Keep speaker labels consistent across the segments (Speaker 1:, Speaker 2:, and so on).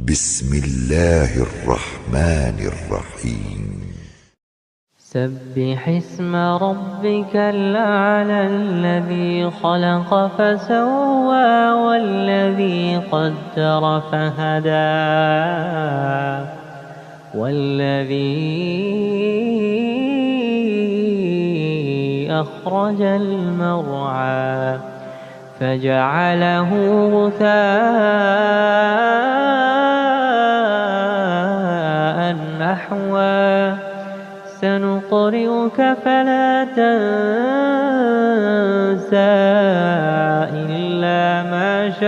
Speaker 1: بسم الله الرحمن الرحيم.
Speaker 2: سبح اسم ربك الأعلى الذي خلق فسوى والذي قدر فهدى والذي أخرج المرعى فجعله غثاء نحوا سنقرئك فلا تنسى إلا ما شاء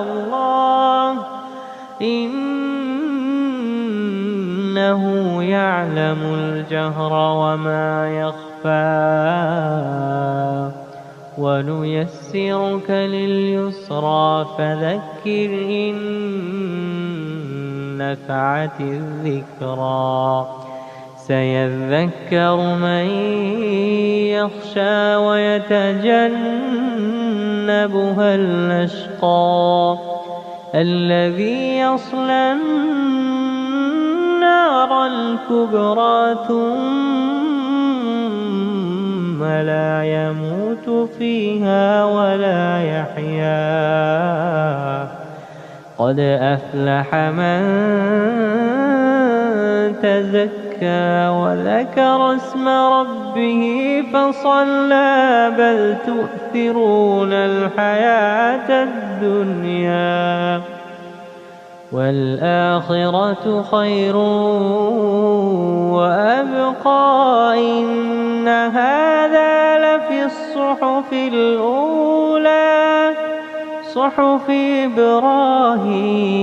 Speaker 2: الله إنه يعلم الجهر وما يخفى ونيسرك لليسرى فذكر إن نفعت الذكرى سيذكر من يخشى ويتجنبها الأشقى الذي يصلى النار الكبرى ثم لا يموت فيها ولا يحيا قد أفلح من تزكى وذكر اسم ربه فصلى بل تؤثرون الحياة الدنيا والآخرة خير وأبقى إن هذا لفي الصحف الأولى صحف إبراهيم